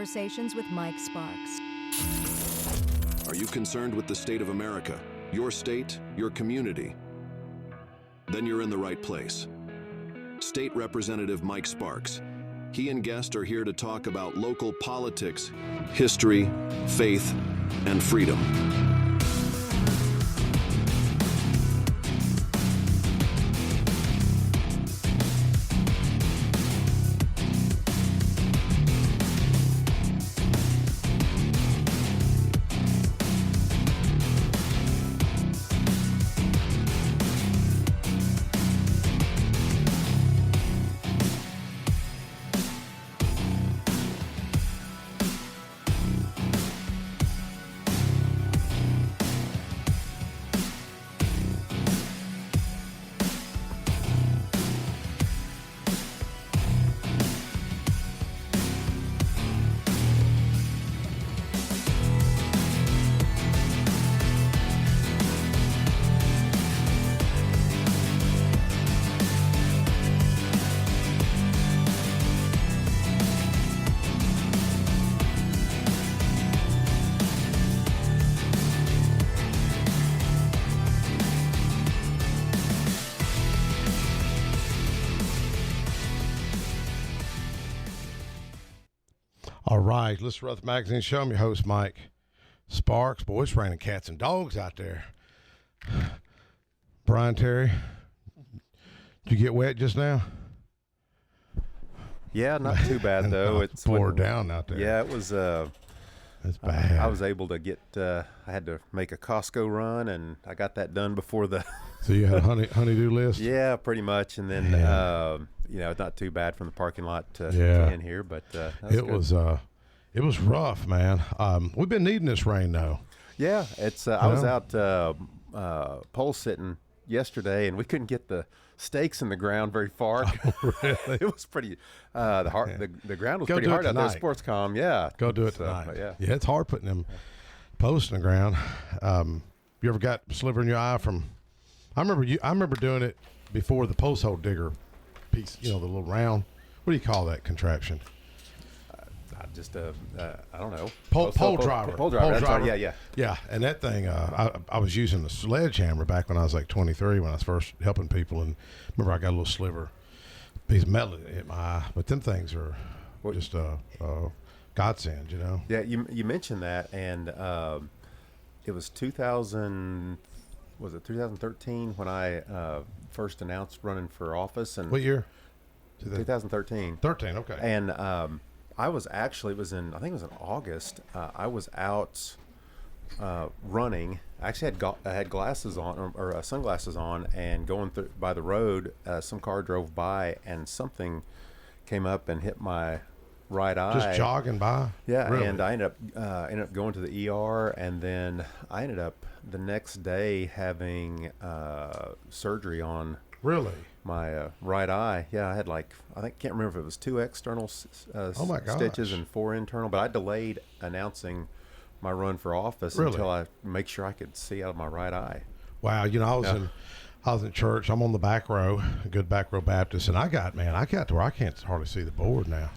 Conversations with Mike Sparks. Are you concerned with the state of America, your state, your community? Then you're in the right place. State Representative Mike Sparks. He and guests are here to talk about local politics, history, faith, and freedom. All right, let's run the magazine show. I'm your host, Mike Sparks. Boy, it's raining cats and dogs out there. Brian Terry, did you get wet just now? Yeah, not too bad though. It's poured down out there. Yeah, it was. That's bad. I was able to get. I had to make a Costco run, and I got that done before the. So you had a honey-do list? Yeah, pretty much, and then it's not too bad from the parking lot to in here, but it was rough, man. We've been needing this rain though. Yeah, it's. I was out pole sitting yesterday, and we couldn't get the stakes in the ground very far. Oh, really? It was pretty. The ground was Go pretty do it hard out there. tonight. Sportscom, yeah. Go do it tonight. Yeah, it's hard putting them posts in the ground. You ever got sliver in your eye from? I remember doing it before the post hole digger piece. The little round. What do you call that contraption? I don't know. Pole driver. Pole driver. That's right. Yeah. Yeah, and that thing, I was using a sledgehammer back when I was like 23 when I was first helping people, and remember I got a little sliver piece of metal that hit my eye. But them things are just godsend, Yeah, you mentioned that, and it was 2000. Was it 2013 when I first announced running for office? And what year? 2013. 13. Okay. And I was actually, I think it was in August. I was out running. I actually had glasses on or sunglasses on, and going through by the road. Some car drove by, and something came up and hit my right eye. Just jogging by. Yeah, really? And I ended up going to the ER, and then I ended up the next day having surgery on. Really? My right eye. Yeah, I had can't remember if it was 2 external stitches and 4 internal, but I delayed announcing my run for office until I make sure I could see out of my right eye. Wow, I was in church. I'm on the back row, a good back row Baptist, and I got to where I can't hardly see the board now.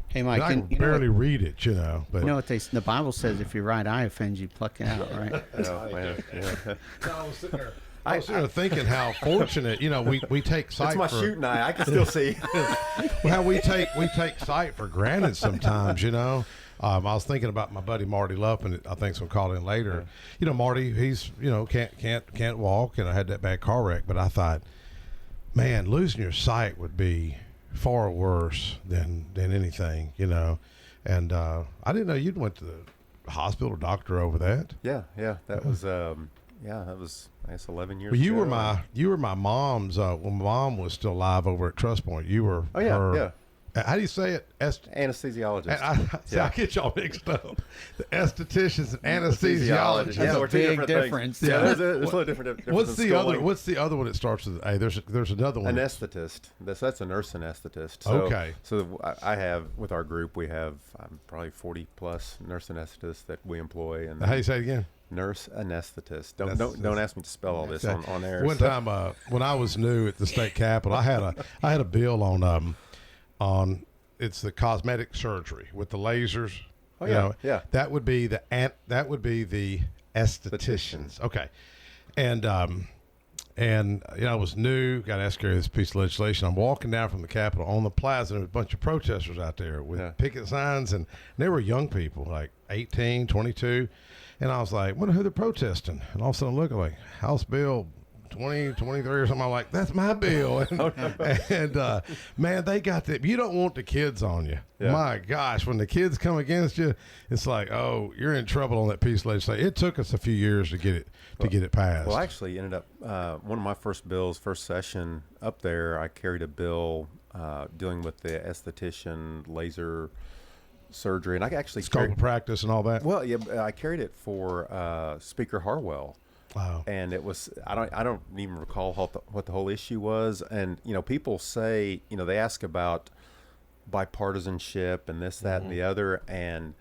Hey, Mike, I can barely read it, But you know what the Bible says: if your right eye offends you, pluck it out, right? Oh, man. Yeah. I was sitting there thinking how fortunate, we take sight. It's my shooting eye. I can still see. How we take sight for granted sometimes, I was thinking about my buddy Marty Lupp, and I think someone called in later. Marty, he's can't walk, and I had that bad car wreck. But I thought, man, losing your sight would be far worse than anything, And I didn't know you'd went to the hospital or doctor over that. Yeah. That was I guess 11 years well, ago. You were my mom's when Mom was still alive over at Trust Point. You were her. How do you say it? Anesthesiologist. I get y'all mixed up. The estheticians and anesthesiologists. Yeah, That's a big difference. Yeah, there's a little different. What's the other? What's the other one that starts with A? There's another one. Anesthetist. That's a nurse anesthetist. Okay. So I have with our group we have probably 40 plus nurse anesthetists that we employ. And how do you say it again? Nurse anesthetist. Don't ask me to spell all this on air. One time when I was new at the state capitol, I had a bill on it's the cosmetic surgery with the lasers Oh, You yeah, know, yeah. That would be the estheticians. Okay. And I was new, got asked to carry this piece of legislation. I'm walking down from the Capitol on the plaza, and there's a bunch of protesters out there with picket signs, and they were young people, like 18, 22. And I was like, wonder who they're protesting. And all of a sudden I look like House Bill 2023 or something. I'm like, that's my bill. And man, they got that. You don't want the kids on you. Yeah. My gosh, when the kids come against you, it's like, oh, you're in trouble on that piece of legislation. It took us a few years to get it passed. Well, I actually ended up one of my first bills, first session up there. I carried a bill dealing with the esthetician laser surgery, and I actually Scope of practice and all that. Well, yeah, I carried it for Speaker Harwell. Wow. And it was I don't even recall what the whole issue was. And people say they ask about bipartisanship and this, that, and the other. And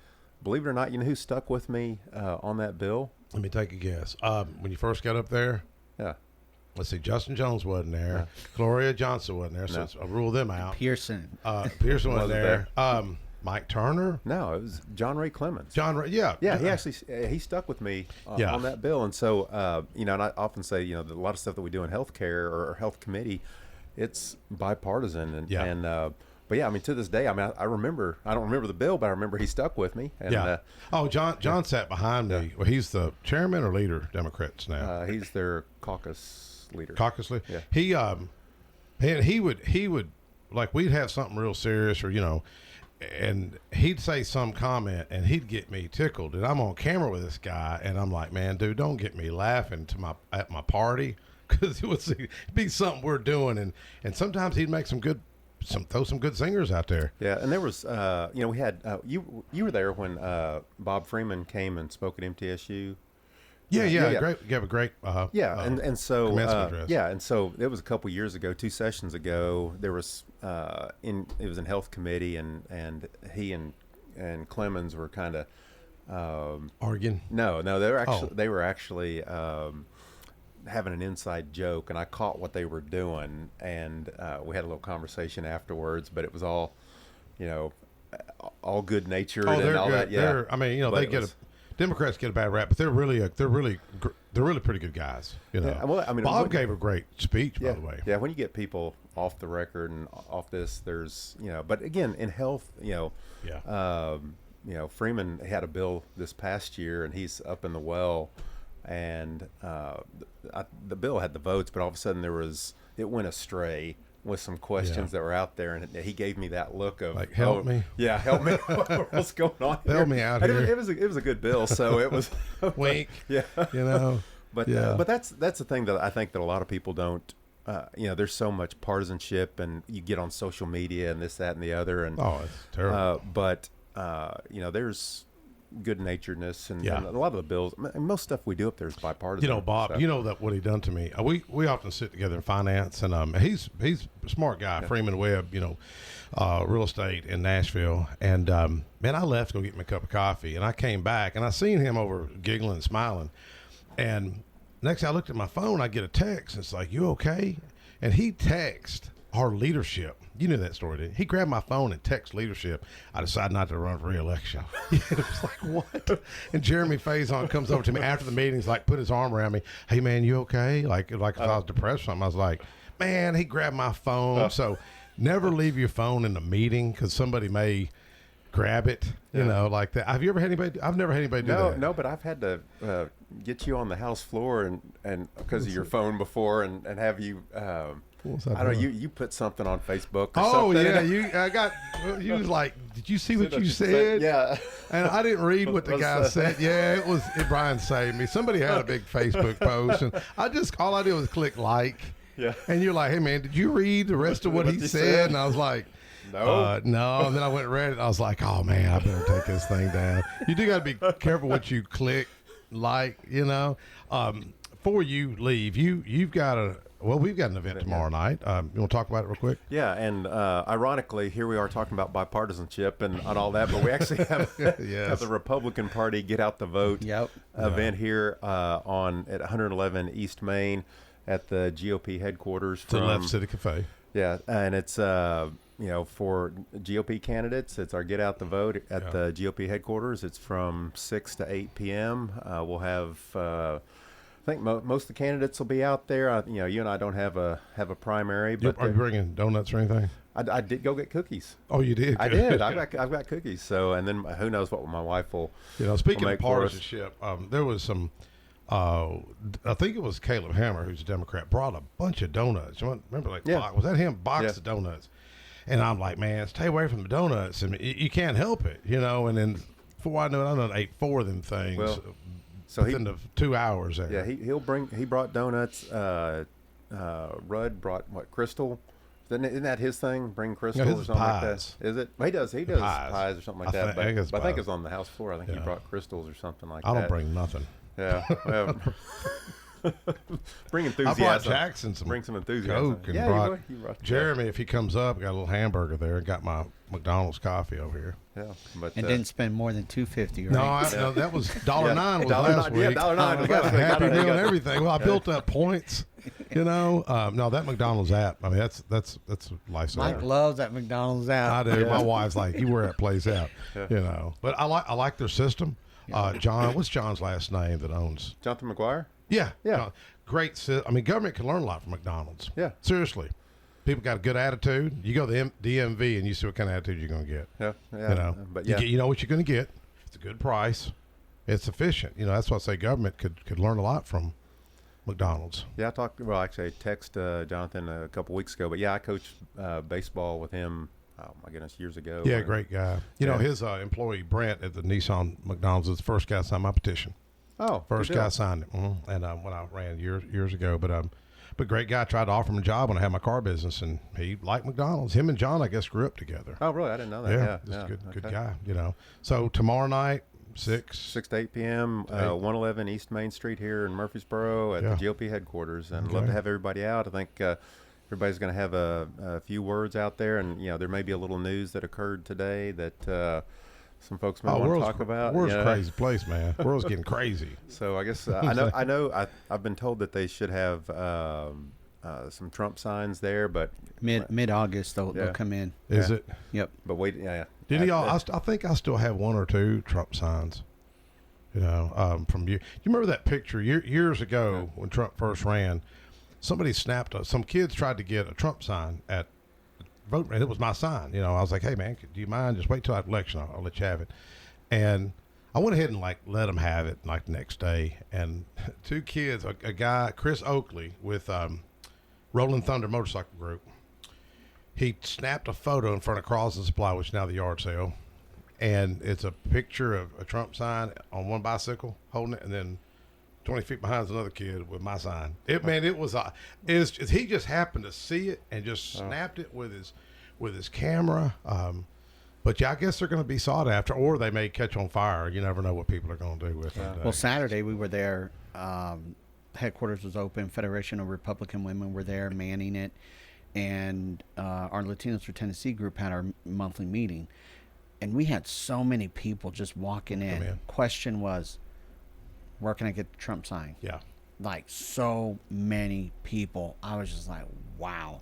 believe it or not, you know who stuck with me on that bill? Let me take a guess. When you first got up there, Yeah. let's see, Justin Jones wasn't there. Gloria Johnson wasn't there, so I ruled them out. Pearson. Pearson wasn't Wasn't there. Mike Turner. No, it was John Ray Clemens. John, yeah. Yeah, he actually he stuck with me on that bill, and so and I often say a lot of stuff that we do in healthcare or health committee, it's bipartisan, and but yeah, I mean to this day, I mean I remember I don't remember the bill, but I remember he stuck with me. And, John sat behind me. Well, he's the chairman or leader, Democrats now. he's their caucus leader. Caucus leader. Yeah. He would like we'd have something real serious or and he'd say some comment and he'd get me tickled, and I'm on camera with this guy and I'm like, man, dude, don't get me laughing at my party, because it would be something we're doing, and sometimes he'd make throw some good singers out there. Yeah, and there was we had you were there when Bob Freeman came and spoke at MTSU. Yeah. Great, gave a great and so commencement address. and so it was a couple years ago, 2 sessions ago. There was it was in health committee, and he and Clemens were kind of Arguing. No, they were actually having an inside joke, and I caught what they were doing, and we had a little conversation afterwards. But it was all all good natured and all good. that. Yeah, I mean, Democrats get a bad rap, but they're really pretty good guys. Yeah, well, I mean, Bob gave a great speech, by the way. Yeah, when you get people off the record and off this, there's but again in health, Freeman had a bill this past year, and he's up in the well, and the bill had the votes, but all of a sudden it went astray with some questions that were out there, and he gave me that look of like, help me. Yeah, help me. What's going on here? Help me out and here. It was a good bill, so it was wink. Yeah, But but that's the thing that I think that a lot of people don't. There's so much partisanship, and you get on social media and this, that, and the other, and it's terrible. But there's good natureness, and a lot of the bills, and most stuff we do up there is bipartisan. Bob, so. that what he done to me. We often sit together in finance, and he's a smart guy, Freeman Webb, real estate in Nashville, and man, I left to go get me a cup of coffee, and I came back, and I seen him over giggling and smiling, and next thing I looked at my phone, I get a text, and it's like, you okay? And he texted our leadership. You knew that story, didn't you? He grabbed my phone and texted leadership. I decided not to run for re-election. It was like, what? And Jeremy Faison comes over to me after the meeting. He's like, put his arm around me. Hey, man, you okay? Like if I was depressed or something. I was like, man, he grabbed my phone. So never leave your phone in the meeting, because somebody may grab it, like that. Have you ever had anybody? I've never had anybody do that. No, but I've had to get you on the house floor and because of your phone before, and have you. I don't know. You put something on Facebook. Or something. Yeah. You was like, did you see what you said? Yeah. And I didn't read what the guy said. Yeah, it was Brian saved me. Somebody had a big Facebook post, and all I did was click like. Yeah. And you're like, hey man, did you read the rest of what he said? And I was like, no. No. And then I went and read it, and I was like, oh man, I better take this thing down. You do got to be careful what you click, like, before you leave, we've got an event tomorrow night. You want to talk about it real quick? Yeah, and ironically, here we are talking about bipartisanship and all that, but we actually have, have the Republican Party Get Out the Vote event here at 111 East Main at the GOP headquarters. To the Left City Cafe. Yeah, and it's for GOP candidates, it's our Get Out the Vote at Yeah. the GOP headquarters. It's from 6 to 8 p.m. We'll have, I think most of the candidates will be out there. You and I don't have a primary, but Are you bringing donuts or anything? I did go get cookies. Oh, you did? I Good. did. I've got cookies. So, and then who knows what my wife will. Speaking will of make for us. partisanship, there was some. I think it was Caleb Hammer, who's a Democrat, brought a bunch of donuts. You remember, Yeah. was that him? Box Yeah. of donuts. And I'm like, man, stay away from the donuts. I mean, you can't help it, And then before I knew it, I done ate 4 of them things Well, so within the 2 hours there. Yeah, he brought donuts. Rudd brought Crystal. Isn't that his thing? Bring Crystal his or is something pies. like that. Is it? He does pies. pies or something like I that. think it's But I think pies. it's on the house floor. I think he Yeah. brought crystals or something like I that. don't bring nothing. Yeah. Well, bring I enthusiasm. brought Jackson some Bring some enthusiasm. Coke and Yeah, brought you brought Jeremy, if he comes up, got a little hamburger there and got my McDonald's coffee over here. Yeah, but And didn't spend more than $2.50, right? No, that was $1.09 was $1.09 last week. Yeah, $1.09 was I got last a week. Happy I know, Meal you and got- everything. Well, I built up points. No, that McDonald's app. I mean, that's a lifesaver. Mike loves that McDonald's app. I do. My wife's like, you wear that place out, But I like their system. John, what's John's last name that owns? Jonathan McGuire. Yeah, Yeah. Great. I mean, government can learn a lot from McDonald's. Yeah. Seriously, people got a good attitude. You go to the DMV and you see what kind of attitude you're going to get. Yeah. But yeah, You know what you're going to get. It's a good price. It's efficient. That's why I say government could learn a lot from McDonald's. Yeah, I texted Jonathan a couple weeks ago, but yeah, I coached baseball with him. Oh my goodness, years ago. Yeah, great guy. Yeah. His employee Brent at the Nissan McDonald's is the first guy to sign my petition. Oh, First good deal. guy signed it. And when I ran years ago, but great guy. Tried to offer him a job when I had my car business, and he liked McDonald's. Him and John, I guess, grew up together. Oh, really? I didn't know that. Yeah, Yeah, just a good okay. guy. So tomorrow night, 6 to 8 p.m. 111 East Main Street here in Murfreesboro at Yeah. the GOP headquarters, and Okay. love to have everybody out. I think everybody's going to have a few words out there, and there may be a little news that occurred today that some folks may want to talk about. World's a crazy place, man. World's getting crazy. So I guess I've been told that they should have some Trump signs there, but Mid-August, they'll Yeah. come in. Is Yeah. it? Yep. but wait, yeah. Did y'all? I think I still have 1 or 2 Trump signs. From you. You remember that picture years ago when Trump first ran? Somebody snapped. Some kids tried to get a Trump sign at vote, and it was my sign. I was like, "Hey, man, do you mind? Just wait till after election. I'll let you have it." And I went ahead and let them have it the next day. And 2 kids, a guy, Chris Oakley with Rolling Thunder Motorcycle Group. He snapped a photo in front of Carlson Supply, which is now the yard sale, and it's a picture of a Trump sign on one bicycle holding it, and then 20 feet behind is another kid with my sign. He just happened to see it and just snapped it with his camera. But yeah, I guess they're going to be sought after, or they may catch on fire. You never know what people are going to do with it. Well, Saturday we were there. Headquarters was open. Federation of Republican Women were there manning it. And our Latinos for Tennessee group had our monthly meeting. And we had so many people just walking in. in. Question was, where can I get the Trump sign? Yeah. Like, so many people. I was just like, wow.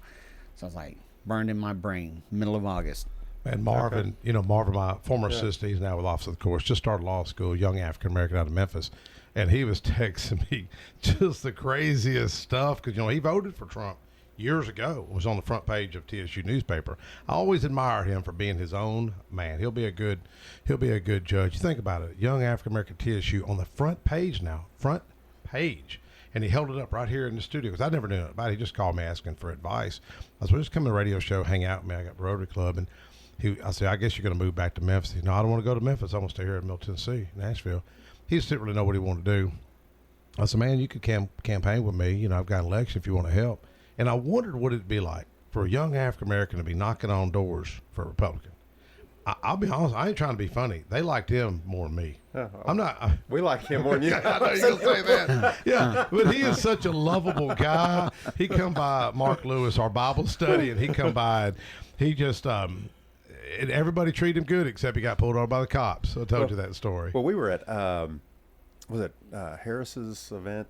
So I was like, burned in my brain, middle of August. And Marvin, Marvin, my former assistant, he's now with Office of the Course, just started law school, young African American out of Memphis. And he was texting me just the craziest stuff because, he voted for Trump years ago. It was on the front page of TSU newspaper. I always admire him for being his own man. He'll be a good judge. You think about it, young African American TSU on the front page now, and he held it up right here in the studio because I never knew about it. He just called me asking for advice. I said, well, just come to the radio show, hang out with me. I got Rotary Club, and I said, I guess you're going to move back to Memphis. He said, no, I don't want to go to Memphis. I want to stay here in Middle Tennessee, Nashville. He just didn't really know what he wanted to do. I said, man, you could campaign with me. I've got an election if you want to help. And I wondered what it'd be like for a young African American to be knocking on doors for a Republican. I'll be honest, I ain't trying to be funny. They liked him more than me. I'm not. We like him more than you. I know you're gonna say that. Yeah, but he is such a lovable guy. He come by Mark Lewis, our Bible study, and he come by and he just and everybody treated him good except he got pulled over by the cops. I told you that story. Well, we were at was it Harris's event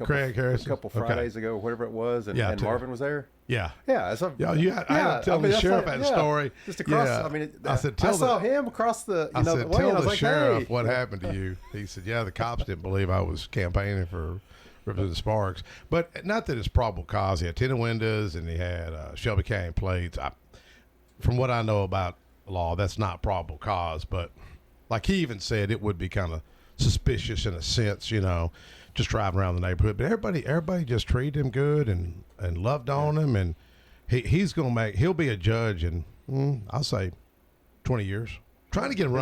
Craig Harrison. a couple Okay. Fridays ago, whatever it was, and, Yeah, and too. Marvin was there. Yeah. Yeah, so, Yeah, I had to tell the that's sheriff like- that story. Just across. Yeah. I mean, I said, tell I saw the- him across the I said, the way, tell and I was the like, sheriff hey. what happened to you. He said, yeah, the cops didn't believe I was campaigning for Representative Sparks. But not that it's probable cause. He had tinted windows and he had Shelby County plates. From what I know about law, that's not probable cause. But like he even said, it would be kind of suspicious in a sense, just driving around the neighborhood. But everybody just treated him good and loved on him. And he'll be a judge in, I'll say 20 years. Trying to get him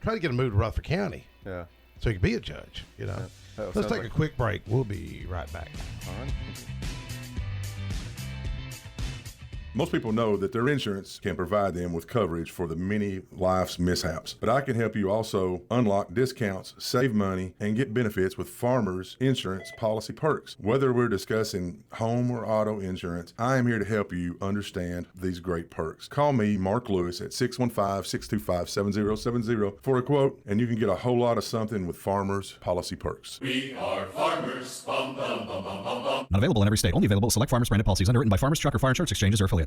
trying to get him moved to Rutherford County Yeah. so he can be a judge, That Let's sounds take like- a quick break. We'll be right back. All right. Most people know that their insurance can provide them with coverage for the many life's mishaps. But I can help you also unlock discounts, save money, and get benefits with Farmers Insurance Policy Perks. Whether we're discussing home or auto insurance, I am here to help you understand these great perks. Call me, Mark Lewis, at 615-625-7070 for a quote, and you can get a whole lot of something with Farmers Policy Perks. Not available in every state. Only available at select Farmers branded policies underwritten by Farmers Truck or Fire Insurance Exchanges or affiliate.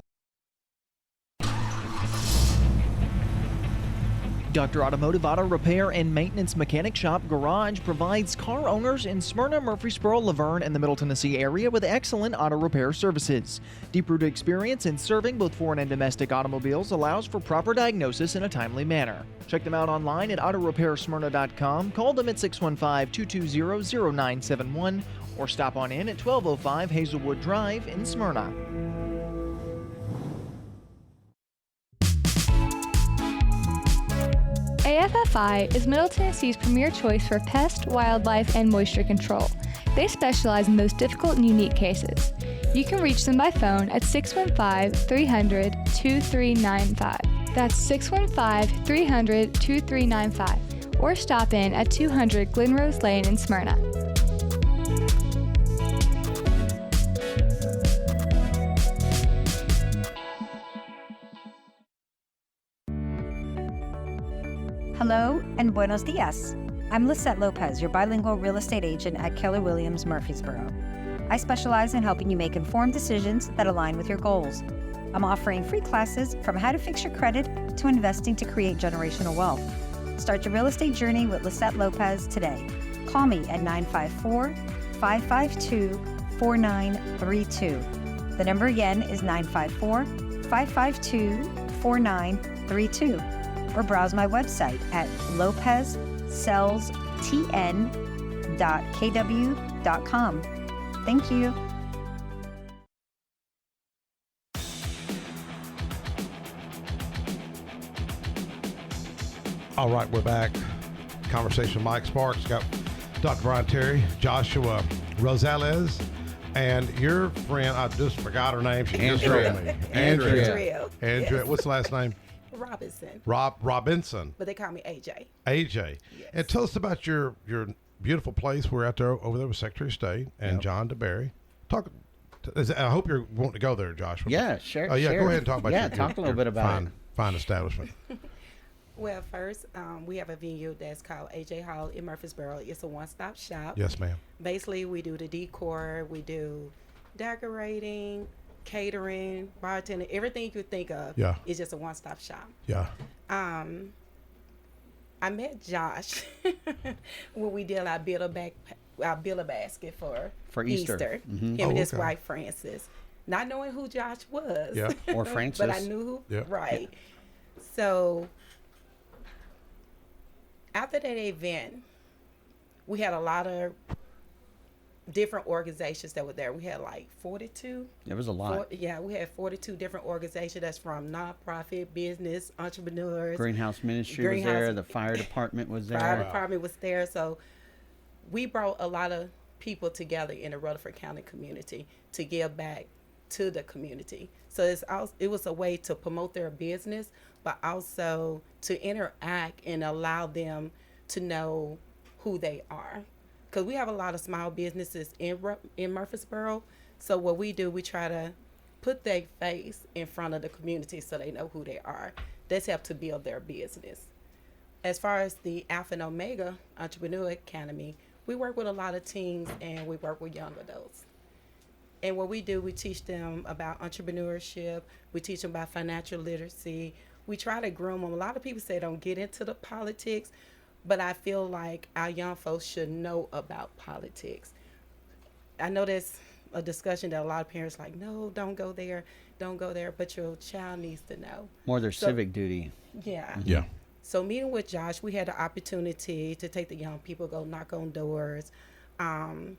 Dr. Automotive Auto Repair and Maintenance Mechanic Shop Garage provides car owners in Smyrna, Murfreesboro, Laverne, and the Middle Tennessee area with excellent auto repair services. Deep-rooted experience in serving both foreign and domestic automobiles allows for proper diagnosis in a timely manner. Check them out online at autorepairsmyrna.com, call them at 615-220-0971, or stop on in at 1205 Hazelwood Drive in Smyrna. AFFI is Middle Tennessee's premier choice for pest, wildlife, and moisture control. They specialize in those difficult and unique cases. You can reach them by phone at 615-300-2395. That's 615-300-2395. Or stop in at 200 Glenrose Lane in Smyrna. Hello and buenos dias. I'm Lisette Lopez, your bilingual real estate agent at Keller Williams Murfreesboro. I specialize in helping you make informed decisions that align with your goals. I'm offering free classes from how to fix your credit to investing to create generational wealth. Start your real estate journey with Lisette Lopez today. Call me at 954-552-4932. The number again is 954-552-4932. Or browse my website at lopezsellstn.kw.com. Thank you. All right, we're back. Conversation with Mike Sparks. Got Dr. Brian Terry, Joshua Rosales, and your friend, I just forgot her name. She just Andrea. told me. Andrea. Andrea. What's the last name? Robinson, Robinson. but they call me AJ. AJ. Yes. And tell us about your beautiful place. We're out there over there with Secretary of State and John DeBerry. I hope you're wanting to go there, Joshua. Yeah, sure. Oh, yeah. sure. Go ahead and talk about yeah, your, talk a little your bit about fine, it. fine establishment. Well, first, we have a venue that's called AJ Hall in Murfreesboro. It's a one-stop shop. Yes, ma'am. Basically, we do the decor, we do decorating, catering, bartending, everything you could think of. Yeah. It's just a one-stop shop. Yeah. I met Josh when we did our build a basket for Easter. Him Oh, and his okay. wife Frances, not knowing who Josh was. Yeah. Or But I Francis. knew who. Yeah. Right. So after that event, we had a lot of different organizations that were there. We had like 42. It was a lot. We had 42 different organizations that's from nonprofit, business, entrepreneurs. Greenhouse Ministry was there. The fire department was there. Fire department was there. So we brought a lot of people together in the Rutherford County community to give back to the community. So it was a way to promote their business, but also to interact and allow them to know who they are. Because we have a lot of small businesses in Murfreesboro. So what we do, we try to put their face in front of the community so they know who they are. That's helped to build their business. As far as the Alpha and Omega Entrepreneur Academy, we work with a lot of teens and we work with young adults. And what we do, we teach them about entrepreneurship. We teach them about financial literacy. We try to groom them. A lot of people say don't get into the politics, but I feel like our young folks should know about politics. I know there's a discussion that a lot of parents like, no, don't go there, but your child needs to know. More their civic duty. Yeah. Yeah. So meeting with Josh, we had the opportunity to take the young people, go knock on doors, and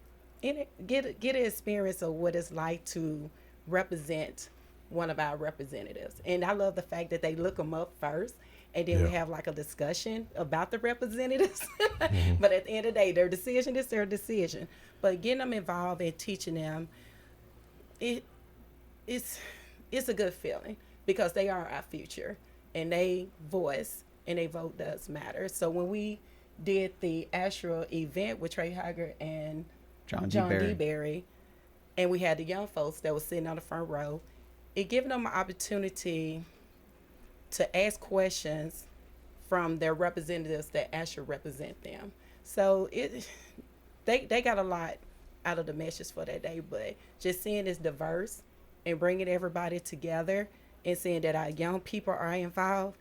get an experience of what it's like to represent one of our representatives. And I love the fact that they look them up first, and then we have like a discussion about the representatives. But at the end of the day, their decision is their decision. But getting them involved and teaching them, it's a good feeling because they are our future, and they voice and they vote does matter. So when we did the Astro event with Trey Hager and John D. Berry, and we had the young folks that was sitting on the front row, it gave them an opportunity to ask questions from their representatives that actually represent them. So they got a lot out of the message for that day, but just seeing it's diverse and bringing everybody together and seeing that our young people are involved,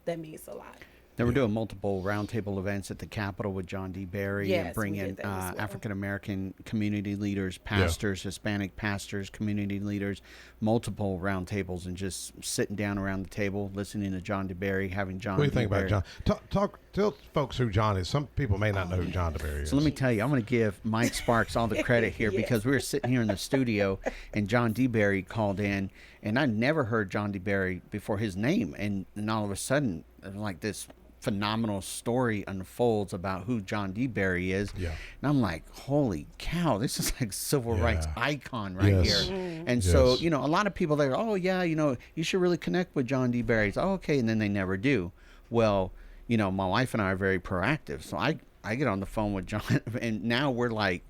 that means a lot. They were doing multiple roundtable events at the Capitol with John D. Berry and bringing African-American community leaders, pastors, Hispanic pastors, community leaders, multiple roundtables, and just sitting down around the table, listening to John D. Berry, having John What do you think Berry. about John? Tell folks who John is. Some people may not know who John D. Berry is. So let me tell you, I'm going to give Mike Sparks all the credit here because we were sitting here in the studio and John D. Berry called in, and I never heard John D. Berry before his name, and all of a sudden, like this phenomenal story unfolds about who John D. Berry is. And I'm like, holy cow, this is like civil rights icon right here. And so, you know, a lot of people, they're, oh yeah, you know, you should really connect with John D. Berry. Oh, okay. And then they never do. Well, you know, my wife and I are very proactive. So I get on the phone with John, and now we're like,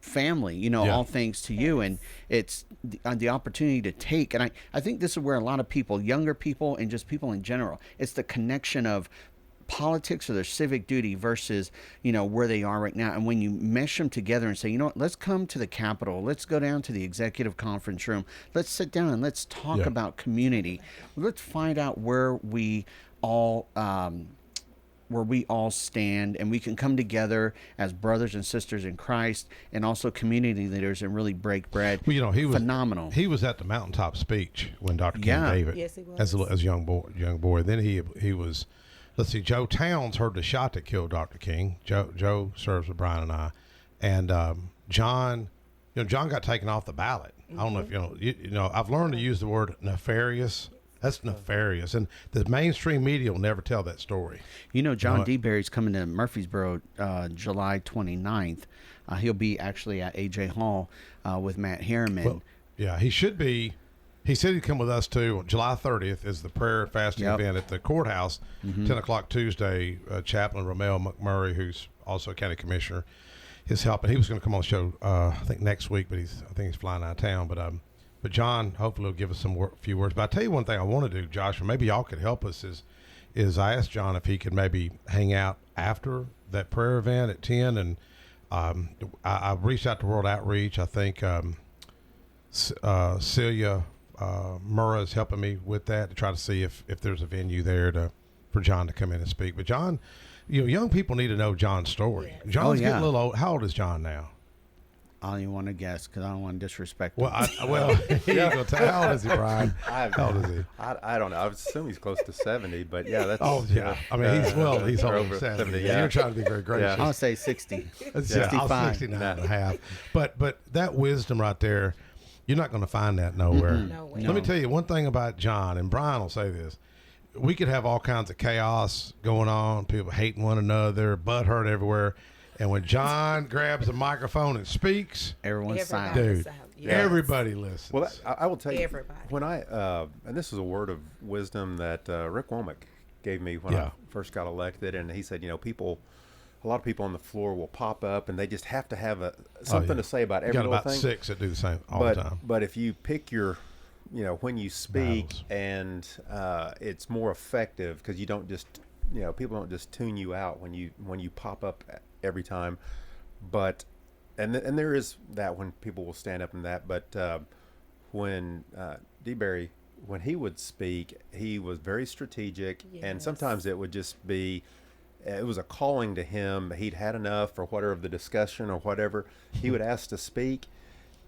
family, you know, all thanks to you. And it's the opportunity to take, and I think this is where a lot of people, younger people and just people in general, it's the connection of politics or their civic duty versus, you know, where they are right now. And when you mesh them together and say, you know what, let's come to the Capitol, let's go down to the executive conference room, let's sit down and let's talk about community, let's find out where we all stand, and we can come together as brothers and sisters in Christ and also community leaders and really break bread. Well, you know, he was phenomenal. He was at the mountaintop speech when Dr. King gave it. Yes, he was. As a young boy. Then he was, let's see, Joe Towns heard the shot that killed Dr. King. Joe serves with Brian and I, and John got taken off the ballot. I don't know if you know. I've learned to use the word nefarious. That's nefarious, and the mainstream media will never tell that story. You know, John D. Berry's coming to Murfreesboro July 29th. He'll be actually at A.J. Hall with Matt Harriman. Well, yeah, he should be. He said he'd come with us too. July 30th is the prayer and fasting event at the courthouse, 10 o'clock Tuesday. Chaplain Romeo McMurray, who's also a county commissioner, is helping. He was going to come on the show, I think next week, but I think he's flying out of town. But John hopefully will give us few words. But I tell you one thing I want to do, Josh, or maybe y'all could help us, is I asked John if he could maybe hang out after that prayer event at 10. And I reached out to World Outreach. I think Celia Murrah is helping me with that to try to see if there's a venue there for John to come in and speak. But John, you know, young people need to know John's story. John's getting a little old. How old is John now? I don't even want to guess because I don't want to disrespect him. How old is he, Brian? How old is he? I don't know. I would assume he's close to 70, but yeah, that's. Oh yeah, I mean he's over 70. Yeah. You're trying to be very gracious. I'll say 60. 65. I'll 69 and a half. But that wisdom right there, you're not going to find that nowhere. No way. Let me tell you one thing about John, and Brian will say this. We could have all kinds of chaos going on, people hating one another, butthurt everywhere. And when John grabs a microphone and speaks, everyone's silent. Dude, everybody listens. Well, I will tell you, everybody. When and this is a word of wisdom that Rick Womack gave me when I first got elected, and he said, you know, a lot of people on the floor will pop up, and they just have to have something to say about every little thing. You got about 6 that do the same all the time. But if you pick your, you know, when you speak, and it's more effective because you don't just, you know, people don't just tune you out when you pop up every time. but and there is that when people will stand up in that, but when DeBerry, when he would speak, he was very strategic, and sometimes it would just be, it was a calling to him. He'd had enough or whatever of the discussion or whatever. He would ask to speak,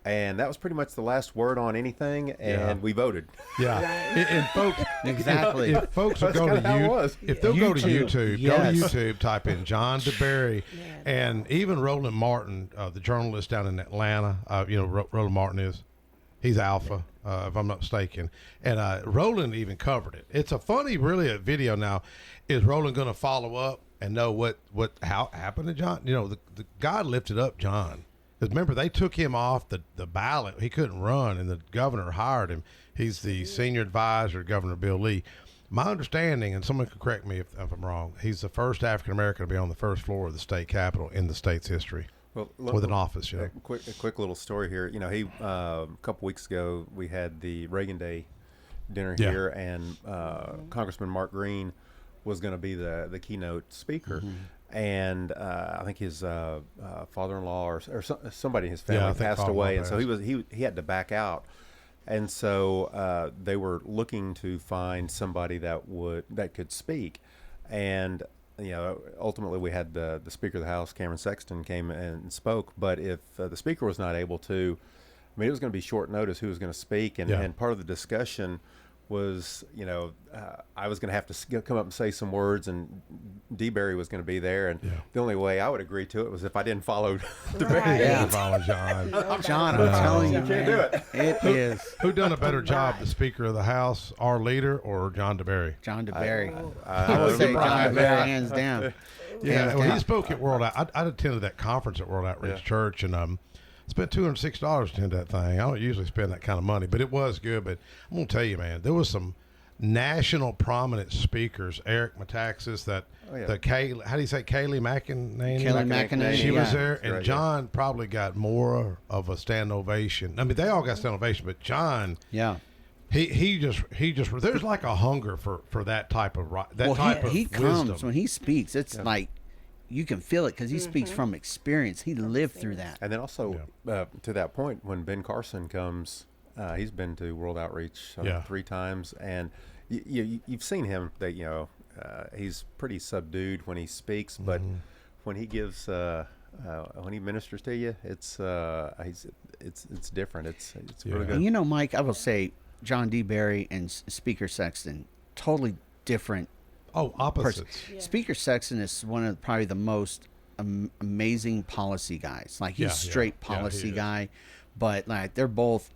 and that was pretty much the last word on anything, and we voted. Yeah, and folks, Exactly. If folks will go to if they'll go to YouTube, Yes. go to YouTube, type in John DeBerry, and even Roland Martin, the journalist down in Atlanta. Roland Martin he's Alpha, if I'm not mistaken, and Roland even covered it. It's a funny, really, a video now. Is Roland going to follow up and know how happened to John? The God lifted up John. Because remember, they took him off the ballot. He couldn't run, and the governor hired him. He's the senior advisor to Governor Bill Lee. My understanding, and someone could correct me if I'm wrong, he's the first African-American to be on the first floor of the state capitol in the state's history. Well, with an office, A quick little story here. He a couple weeks ago we had the Reagan Day dinner here, and Congressman Mark Green was going to be the keynote speaker, and I think his father-in-law or somebody in his family passed away, and so he had to back out, and so they were looking to find somebody that could speak, and ultimately we had the Speaker of the House, Cameron Sexton, came and spoke. But if the Speaker was not able to, I mean, it was going to be short notice who was going to speak. And part of the discussion was, I was going to have to come up and say some words, and DeBerry was going to be there. And the only way I would agree to it was if I didn't follow DeBerry. Follow John. John, I'm telling you, can't do it. It is. Who done a better job, the Speaker of the House, our leader, or John DeBerry? John DeBerry. I would say John DeBerry, hands hands down. Yeah, well, he spoke at World Out. I attended that conference at World Outreach Church, and spent $206 to attend that thing. I don't usually spend that kind of money, but it was good. But I'm gonna tell you, man, there was some national prominent speakers. Eric Metaxas, Kaylee, how do you say Kaylee McEnany? Kaylee McEnany. She was there, That's and right, John probably got more of a stand ovation. I mean, they all got stand ovation, but John, he just there's like a hunger for that type of he comes wisdom. when he speaks. It's like you can feel it because he speaks from experience. He lived through that. And then also to that point, when Ben Carson comes, he's been to World Outreach 3 times, and you've seen him. That he's pretty subdued when he speaks, but when he gives when he ministers to you, it's different. It's really good. And Mike, I will say John DeBerry and Speaker Sexton, totally different. Oh, opposites. Speaker Sexton is one of probably the most amazing policy guys. Like he's straight policy guy, but like they're both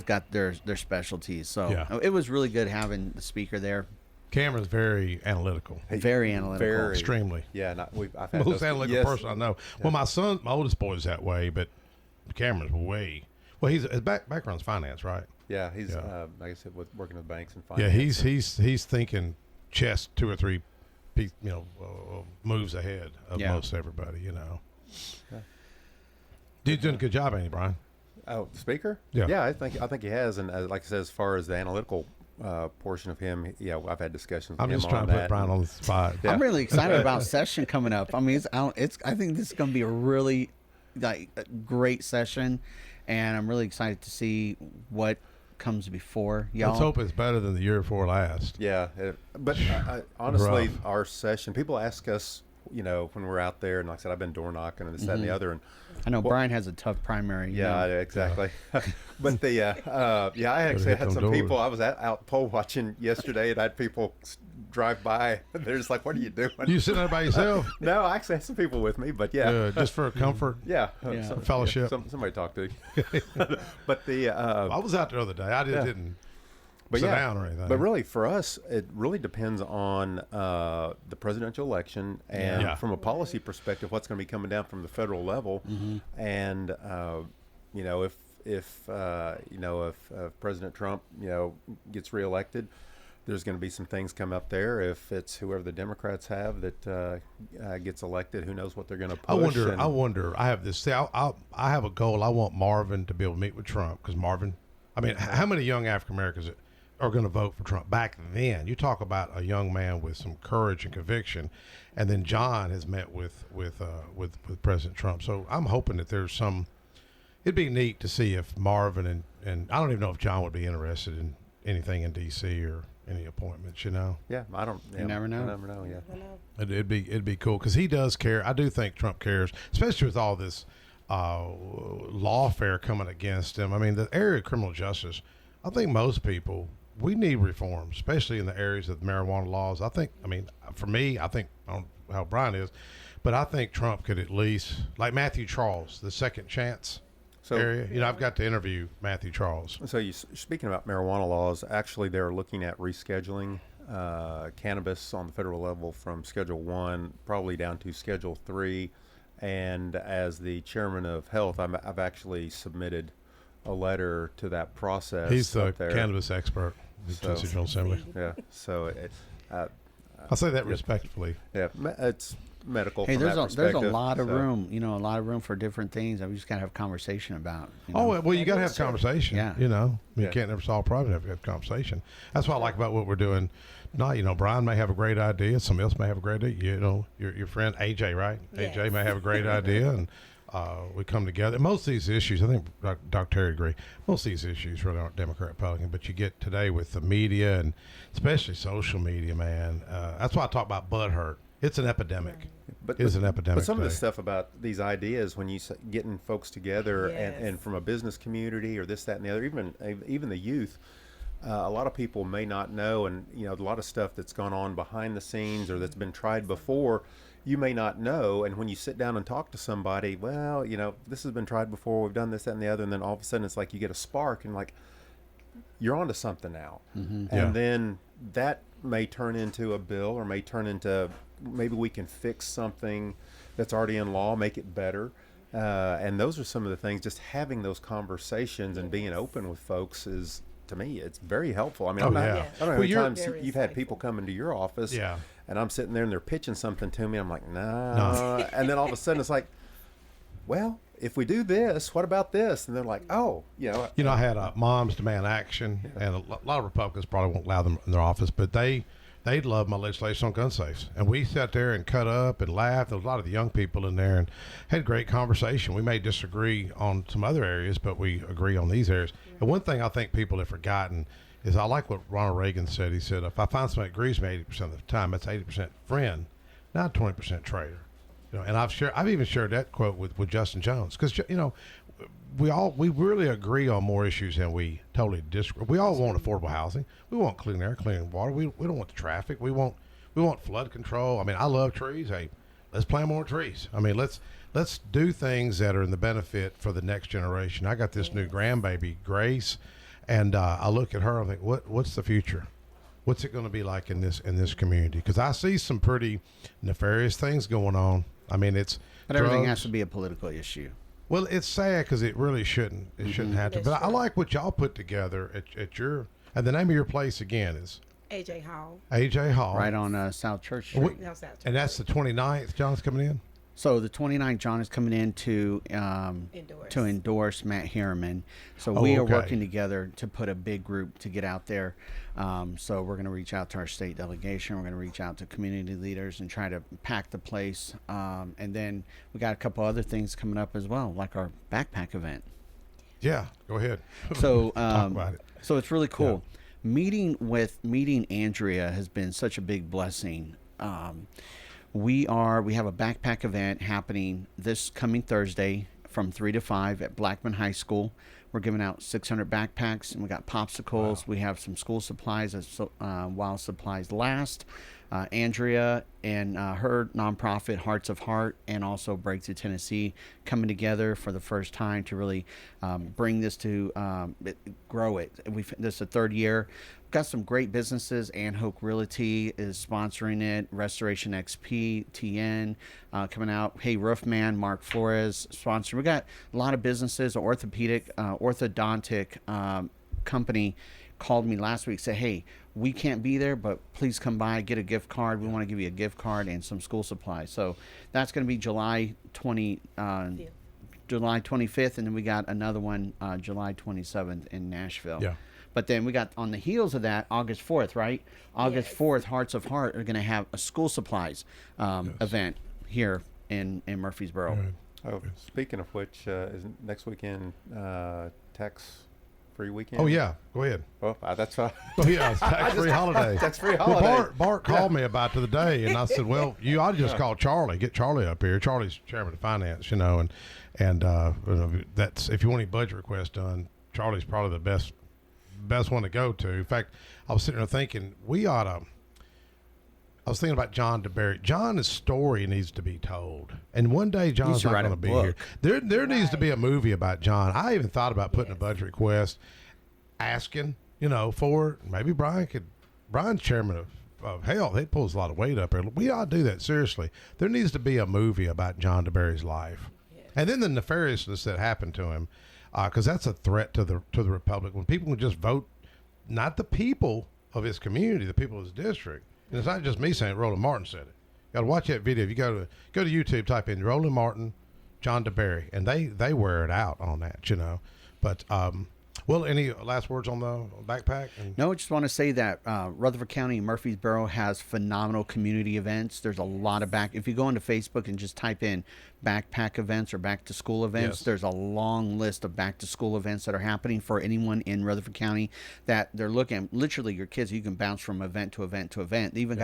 got their specialties. So it was really good having the speaker there. Cameron's very analytical. Very analytical. Extremely. Yeah, I've had most analytical person I know. Well, my oldest boy is that way, but Cameron's way. Well, his background's finance, right? Yeah, he's like I said, working with banks and Yeah, finance. he's thinking chess 2 or 3, moves ahead of most everybody. Dude's doing a good job, ain't he, Brian? Oh, the speaker? Yeah. I think he has, and like I said, as far as the analytical portion of him, I've had discussions with I'm him just trying on to put that. Brian on the spot. I'm really excited about session coming up. I mean, I think this is going to be a really a great session, and I'm really excited to see what comes before y'all. Let's hope it's better than the year before last. Yeah, but honestly, our session, people ask us, when we're out there, and like I said, I've been door knocking and this, that, and the other, and I know Brian has a tough primary. Yeah, exactly. But I actually had some people. I was out poll watching yesterday, and I had people drive by. They're just like, "What are you doing?" You sitting there by yourself? No, I actually had some people with me, but just for comfort. Fellowship. Somebody talk to. But I was out there the other day. I didn't. Sit down or anything. But really, for us, it really depends on the presidential election and from a policy perspective, what's going to be coming down from the federal level. And if President Trump gets reelected, there's going to be some things come up there. If it's whoever the Democrats have that gets elected, who knows what they're going to push. I wonder. I have this. See, I have a goal. I want Marvin to be able to meet with Trump because Marvin. I mean, how many young African Americans are going to vote for Trump. Back then, you talk about a young man with some courage and conviction, and then John has met with President Trump. So I'm hoping that there's some. It'd be neat to see if Marvin and I don't even know if John would be interested in anything in D.C. or any appointments. Yeah, I don't. Yeah, You never know. I never know. Yeah. It'd be cool because he does care. I do think Trump cares, especially with all this lawfare coming against him. I mean, the area of criminal justice. I think most people, we need reform, especially in the areas of marijuana laws. I mean, for me, I think, I don't know how Brian is, but I think Trump could at least, like Matthew Charles, the second chance area. I've got to interview Matthew Charles. So speaking about marijuana laws, actually they're looking at rescheduling cannabis on the federal level from Schedule 1 probably down to Schedule 3. And as the chairman of health, I've actually submitted a letter to that process. He's the cannabis expert at the Tennessee General Assembly. Yeah, so I say that respectfully. Yeah, it's medical. Hey, from there's that a lot of so. room, a lot of room for different things that we just got to have conversation about. Oh, well, you got to have conversation. Yeah. You can't never solve a problem if you have conversation. That's what I like about what we're doing. Not, Brian may have a great idea. Somebody else may have a great idea. Your friend AJ, right? Yes. AJ may have a great idea, and we come together. Most of these issues, I think Dr. Terry agree, most of these issues really aren't Democrat Republican, but you get today with the media and especially social media, man. That's why I talk about butthurt. It's an epidemic. It's an epidemic. But some of the today. stuff about these ideas, when you getting folks together Yes. and from a business community or this, that, and the other, even the youth, a lot of people may not know, and a lot of stuff that's gone on behind the scenes or that's been tried before, you may not know. And when you sit down and talk to somebody, well, this has been tried before. We've done this, that, and the other, and then all of a sudden it's like you get a spark and like you're onto something now, and then that may turn into a bill or may turn into maybe we can fix something that's already in law, make it better. And those are some of the things, just having those conversations and being open with folks is, to me, it's very helpful. I mean, I don't know how many times you've had people come into your office and I'm sitting there and they're pitching something to me. I'm like, nah. And then all of a sudden it's like, well, if we do this, what about this? And they're like, oh, I had Moms Demand Action, and a lot of Republicans probably won't allow them in their office, but they love my legislation on gun safes. And we sat there and cut up and laughed. There was a lot of the young people in there and had great conversation. We may disagree on some other areas, but we agree on these areas. And one thing I think people have forgotten is I like what Ronald Reagan said. He said, if I find somebody that agrees with me 80% of the time, that's 80% friend, not 20% traitor. And I've even shared that quote with Justin Jones, because we really agree on more issues than we totally disagree. We all want affordable housing. We want clean air, clean water. We don't want the traffic. We want flood control. I mean, I love trees. Hey, let's plant more trees. I mean, let's do things that are in the benefit for the next generation. I got this new grandbaby, Grace, and I look at her. I think, what's the future? What's it going to be like in this community? Because I see some pretty nefarious things going on. I mean, but everything has to be a political issue. Well, it's sad because it really shouldn't. It shouldn't have to. But I like what y'all put together at your. And the name of your place again is AJ Hall. AJ Hall. Right on South Church Street. And that's the 29th. John's coming in. So the 29th, John is coming in to endorse Matt Harriman. So we are working together to put a big group to get out there. So we're going to reach out to our state delegation. We're going to reach out to community leaders and try to pack the place. And then we got a couple other things coming up as well, like our backpack event. Yeah, go ahead. So talk about it. So it's really cool. Yeah. Meeting Andrea has been such a big blessing. We have a backpack event happening this coming Thursday from 3 to 5 at Blackman High School. We're giving out 600 backpacks, and we got popsicles. Wow. We have some school supplies while supplies last. Andrea and her nonprofit Hearts of Heart and also Breakthrough Tennessee coming together for the first time to really bring this to grow it. This is the third year. Got some great businesses. Ann Hoke Realty is sponsoring it. Restoration XP, TN coming out. Hey Roofman, Mark Flores sponsoring. We got a lot of businesses. An orthodontic company called me last week, said, hey, we can't be there, but please come by, get a gift card. We want to give you a gift card and some school supplies. So that's going to be July 25th, and then we got another one July 27th in Nashville. Yeah. But then we got on the heels of that, August 4th, right? August 4th, Hearts of Heart are going to have a school supplies event here in Murfreesboro. Oh, speaking of which, is next weekend tax-free weekend? Oh yeah, go ahead. Well, that's right. Oh yeah, it's tax-free holiday. Tax-free holiday. Well, Bart called me about it the other day, and I said, "Well, you ought to just call Charlie. Get Charlie up here. Charlie's chairman of finance, and that's if you want any budget requests done. Charlie's probably the best one to go to. In fact, I was sitting there thinking I was thinking about John DeBerry. John's story needs to be told, and one day John's not going to be here. There needs to be a movie about John. I even thought about putting a budget request, asking for maybe Brian's chairman of health. He pulls a lot of weight up there. We ought to do that seriously. There needs to be a movie about John DeBerry's life, and then the nefariousness that happened to him. Because that's a threat to the republic. When people can just vote, not the people of his community, the people of his district. And it's not just me saying it. Roland Martin said it. Got to watch that video. If you go to YouTube, type in Roland Martin, John DeBerry, and they wear it out on that, But well, any last words on the backpack? No, I just want to say that Rutherford County and Murfreesboro has phenomenal community events. There's a lot of if you go into Facebook and just type in backpack events or back to school events, there's a long list of back to school events that are happening for anyone in Rutherford County that they're looking. Literally, your kids, you can bounce from event to event to event. They even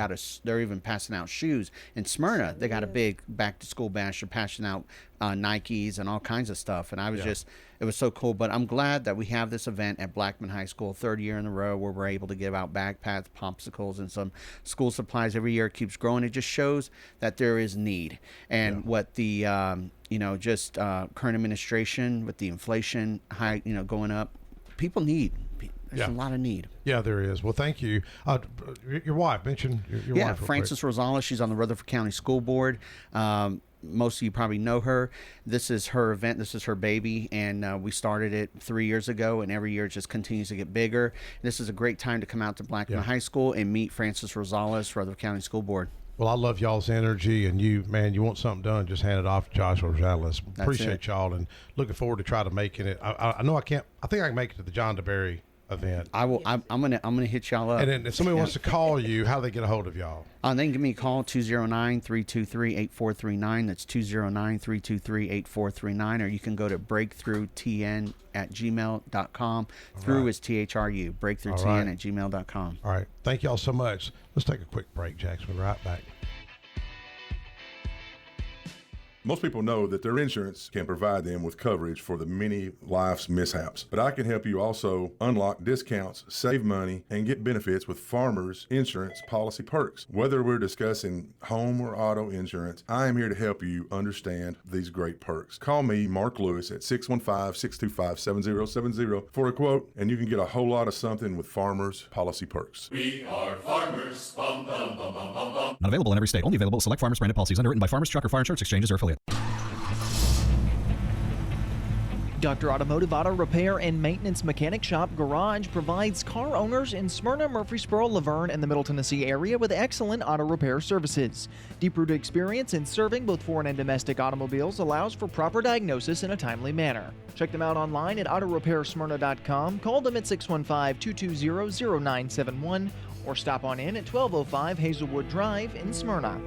they're even passing out shoes in Smyrna. They got a big back to school bash. They're passing out Nikes and all kinds of stuff. And I was it was so cool. But I'm glad that we have this event at Blackman High School, third year in a row, where we're able to give out backpacks, popsicles, and some school supplies every year. It keeps growing. It just shows that there is need. And what the current administration with the inflation high, going up, people need. There's a lot of need. Yeah, there is. Well, thank you. Your wife mentioned your wife. Yeah, Frances Rosales. She's on the Rutherford County School Board. Most of you probably know her. This is her event. This is her baby, and we started it 3 years ago, and every year it just continues to get bigger. This is a great time to come out to Blackman High School and meet Frances Rosales, Rutherford County School Board. Well, I love y'all's energy, and you want something done, just hand it off to Joshua Rosales. Appreciate y'all, and looking forward to try to making it. I know I can't. I think I can make it to the John DeBerry event. I will. I'm gonna hit y'all up. And then if somebody wants to call you, how do they get a hold of y'all? They can give me a call, 209-323-8439. That's 209-323-8439. Or you can go to breakthroughtn@gmail.com. Through is THRU. Breakthroughtn@gmail.com. All right. Thank y'all so much. Let's take a quick break, Jackson. We'll be right back. Most people know that their insurance can provide them with coverage for the many life's mishaps. But I can help you also unlock discounts, save money, and get benefits with Farmers Insurance policy perks. Whether we're discussing home or auto insurance, I am here to help you understand these great perks. Call me, Mark Lewis, at 615-625-7070 for a quote, and you can get a whole lot of something with Farmers policy perks. We are farmers. Bum, bum, bum, bum, bum, bum. Not available in every state. Only available with select Farmers branded policies underwritten by Farmers Truck or Fire Insurance Exchanges or affiliate. Dr. Automotive Auto Repair and Maintenance Mechanic Shop Garage provides car owners in Smyrna, Murfreesboro, Laverne, and the Middle Tennessee area with excellent auto repair services. Deep-rooted experience in serving both foreign and domestic automobiles allows for proper diagnosis in a timely manner. Check them out online at autorepairsmyrna.com, call them at 615-220-0971, or stop on in at 1205 Hazelwood Drive in Smyrna.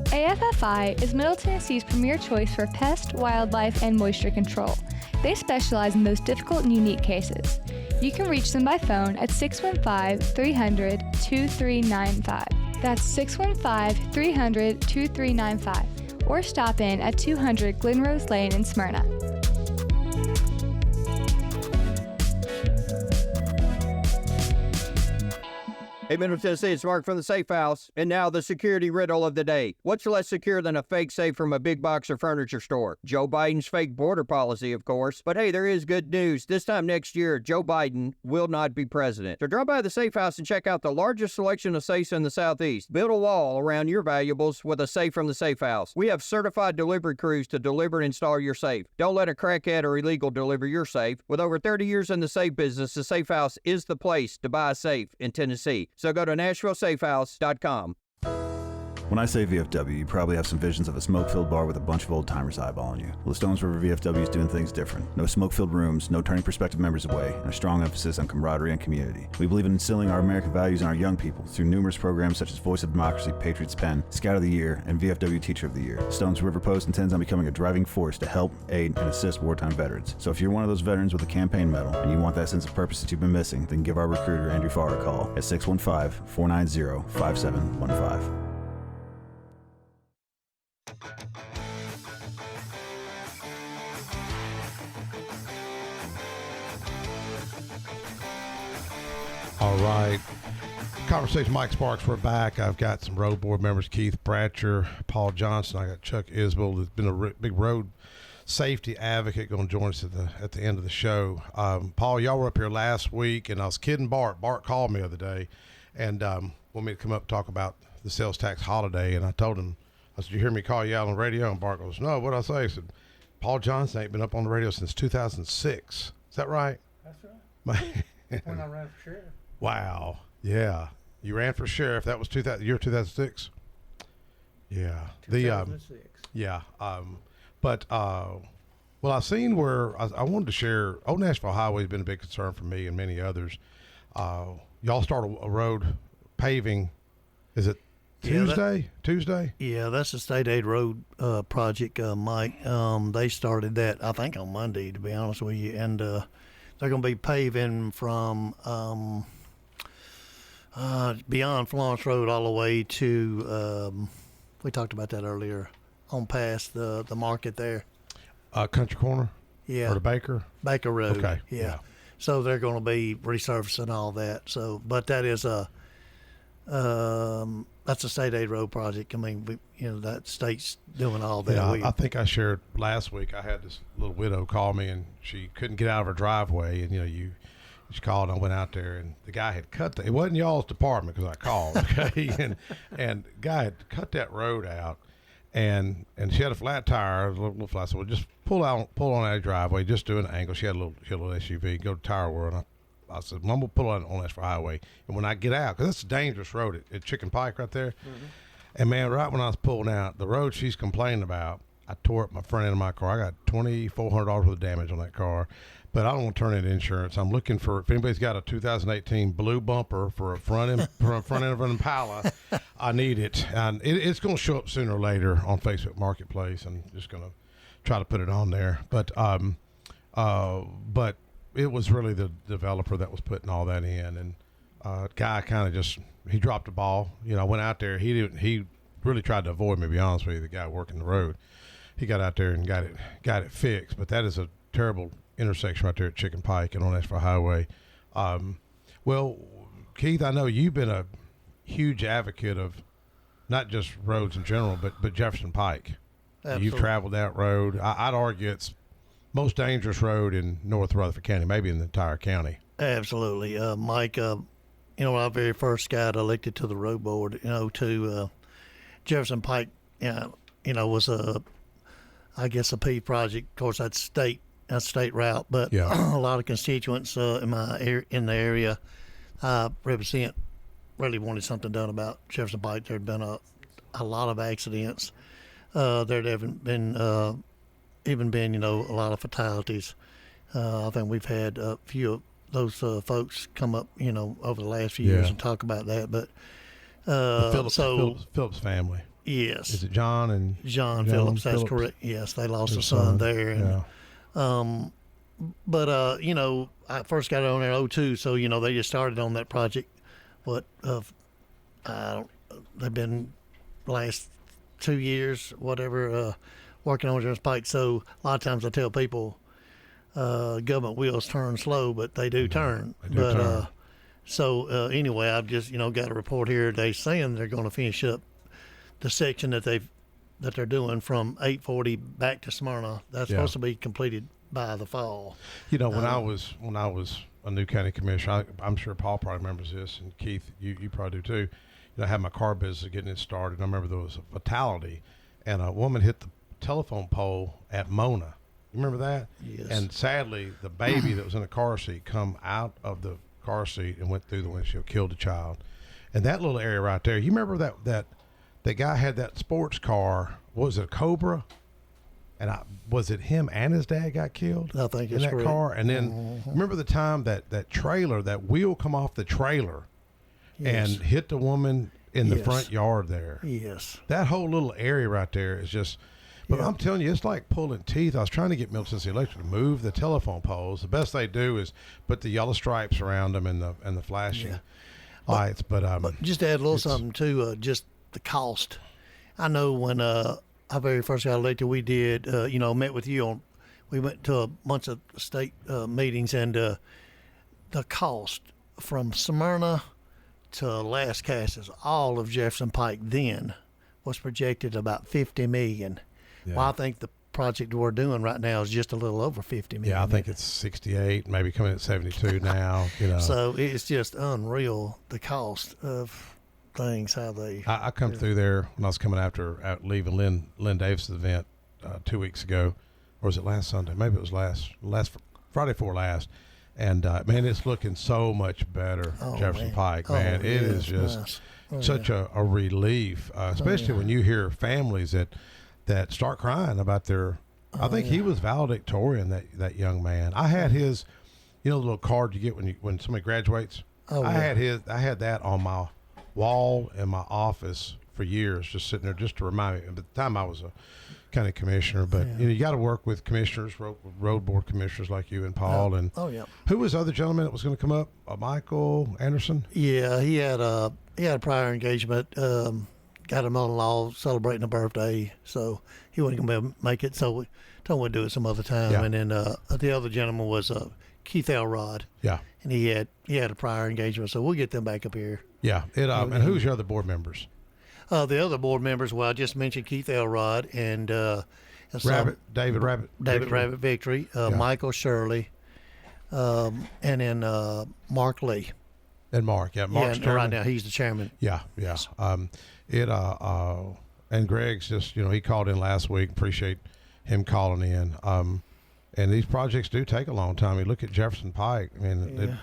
AFFI is Middle Tennessee's premier choice for pest, wildlife, and moisture control. They specialize in those difficult and unique cases. You can reach them by phone at 615-300-2395. That's 615-300-2395. Or stop in at 200 Glenrose Lane in Smyrna. Hey, Middle Tennessee, it's Mark from the Safe House. And now the security riddle of the day. What's less secure than a fake safe from a big box or furniture store? Joe Biden's fake border policy, of course. But hey, there is good news. This time next year, Joe Biden will not be president. So drop by the Safe House and check out the largest selection of safes in the Southeast. Build a wall around your valuables with a safe from the Safe House. We have certified delivery crews to deliver and install your safe. Don't let a crackhead or illegal deliver your safe. With over 30 years in the safe business, the Safe House is the place to buy a safe in Tennessee. So go to NashvilleSafeHouse.com. When I say VFW, you probably have some visions of a smoke-filled bar with a bunch of old-timers eyeballing you. Well, the Stones River VFW is doing things different. No smoke-filled rooms, no turning prospective members away, and a strong emphasis on camaraderie and community. We believe in instilling our American values in our young people through numerous programs such as Voice of Democracy, Patriots Pen, Scout of the Year, and VFW Teacher of the Year. Stones River Post intends on becoming a driving force to help, aid, and assist wartime veterans. So if you're one of those veterans with a campaign medal and you want that sense of purpose that you've been missing, then give our recruiter Andrew Farr a call at 615-490-5715. All right. Conversation Mike Sparks, we're back. I've got some road board members, Keith Bratcher, Paul Johnson. I got Chuck Isbell, who's been a big road safety advocate, going to join us at the end of the show. Paul, y'all were up here last week, and I was kidding Bart. Bart called me the other day and wanted me to come up and talk about the sales tax holiday, and I told him, I said, "You hear me call you out on the radio?" And Bart goes, "No, what'd I say?" I said, "Paul Johnson ain't been up on the radio since 2006. Is that right?" That's right. When I ran for sheriff. Wow. Yeah. You ran for sheriff. That was 2006. Yeah. 2006. Well, I seen where I wanted to share. Old Nashville Highway has been a big concern for me and many others. Y'all start a road paving. Is it Tuesday? Yeah, that's a state aid road project, Mike. They started that, I think, on Monday, to be honest with you, and they're going to be paving from beyond Florence Road all the way to, we talked about that earlier, on past the market there. Country Corner? Yeah. Or the Baker Road. Okay. Yeah. So they're going to be resurfacing all that. So, but that is that's a state aid road project. I mean, that state's doing all that. Yeah, I think I shared last week. I had this little widow call me, and she couldn't get out of her driveway, and she called, and I went out there, and the guy had cut it wasn't y'all's department because I called, okay, and the guy had cut that road out, and she had a flat tire, a little flat. So we just pull on that driveway, just do an angle. She had a little SUV, go to Tire World. And I said, "I'm gonna pull on Nashville Highway, and when I get out, because it's a dangerous road at Chicken Pike right there." Mm-hmm. And man, right when I was pulling out, the road she's complaining about, I tore up my front end of my car. I got $2,400 worth of damage on that car, but I don't want to turn it into insurance. I'm looking for, if anybody's got a 2018 blue bumper for a front end of an Impala, I need it. And it's going to show up sooner or later on Facebook Marketplace. I'm just going to try to put it on there. But it was really the developer that was putting all that in, and guy kind of he dropped the ball. I went out there. He really tried to avoid me, to be honest with you, the guy working the road. He got out there and got it fixed. But that is a terrible intersection right there at Chicken Pike and on Nashville Highway. Well, Keith, I know you've been a huge advocate of not just roads in general, but Jefferson Pike. Absolutely. You've traveled that road. I'd argue it's most dangerous road in North Rutherford County, maybe in the entire county. Absolutely. Mike, when I very first got elected to the road board, to Jefferson Pike, was a P project. Of course, that's state route, but a lot of constituents in the area I represent really wanted something done about Jefferson Pike. There'd been a lot of accidents. There'd been a lot of fatalities. I think we've had a few of those folks come up, over the last few years and talk about that. But Phillips family. Yes. Is it John Phillips? That's correct. Yes, they lost a son there. And, I first got on there in 2002, so they just started on that project. They've been last 2 years, whatever, working on Jefferson Pike. So a lot of times I tell people, government wheels turn slow, but they do turn. Anyway, I've just got a report here today saying they're going to finish up the section that they're doing from 840 back to Smyrna. That's supposed to be completed by the fall. When I was a new county commissioner, I'm sure Paul probably remembers this, and Keith, you probably do too. I had my car business getting it started. I remember there was a fatality, and a woman hit the telephone pole at Mona. You remember that? Yes. And sadly, the baby that was in the car seat come out of the car seat and went through the windshield, killed the child. And that little area right there, you remember that the guy had that sports car. What was it, a Cobra? And was it him and his dad got killed? I think in it's that correct. car. And then remember the time that trailer, that wheel come off the trailer and Yes. hit the woman in the Yes. front yard there. Yes. That whole little area right there is just. But I'm telling you, it's like pulling teeth. I was trying to get Middle Tennessee Electric to move the telephone poles. The best they do is put the yellow stripes around them and the flashing lights. But just to add a little something to just the cost. I know when I very first got elected, we did met with you on. We went to a bunch of state meetings, and the cost from Smyrna to Lascassas, all of Jefferson Pike then was projected about $50 million. Yeah. Well, I think the project we're doing right now is just a little over $50 million. yeah, I think it's 68, maybe coming at 72 now. So it's just unreal the cost of things, how they. I come through there when I was coming out leaving Lynn Davis' event 2 weeks ago, or was it last Sunday? Maybe it was last Friday before last. And man, it's looking so much better, Jefferson Pike. Man, it is just such a relief, especially when you hear families that start crying about their. I think he was valedictorian, that young man. I had his, the little card you get when somebody graduates. I had that on my wall in my office for years, just sitting there just to remind me. At the time, I was a county commissioner, but you got to work with commissioners, road board commissioners like you and Paul. Who was the other gentleman that was going to come up? Michael Anderson. Yeah, he had a prior engagement. Got a mother-in-law celebrating a birthday, so he wasn't going to make it. So we told him we'd do it some other time. Yeah. And then the other gentleman was Keith Elrod. Yeah, and he had a prior engagement, so we'll get them back up here. Yeah, and who's your other board members? The other board members, well, I just mentioned Keith Elrod and David Rabbit Victory, Michael Shirley, and then Mark Lee. And Mark, Mark's right now he's the chairman. Yeah. And Greg's just, he called in last week. Appreciate him calling in. And these projects do take a long time. You look at Jefferson Pike. I mean,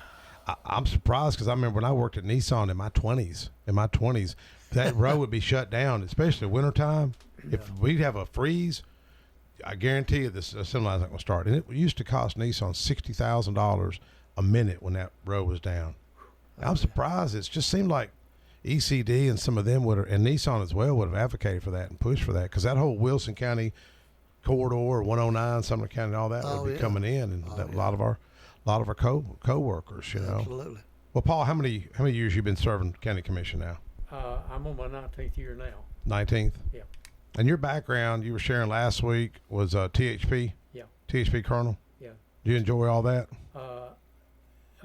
I'm surprised because I remember when I worked at Nissan in my 20s. That road would be shut down, especially wintertime. Yeah. If we'd have a freeze, I guarantee you this assembly line's not going to start. And it used to cost Nissan $60,000 a minute when that road was down. I'm surprised. It just seemed like ECD and some of them and Nissan as well would have advocated for that and pushed for that, because that whole Wilson County corridor, 109, Sumner County, and all that would be coming in, and a lot of our co-workers, Absolutely. Well, Paul, how many years you been serving county commission now? I'm on my 19th year now. 19th? Yeah. And your background, you were sharing last week, was THP? Yeah. THP Colonel? Yeah. Did you enjoy all that?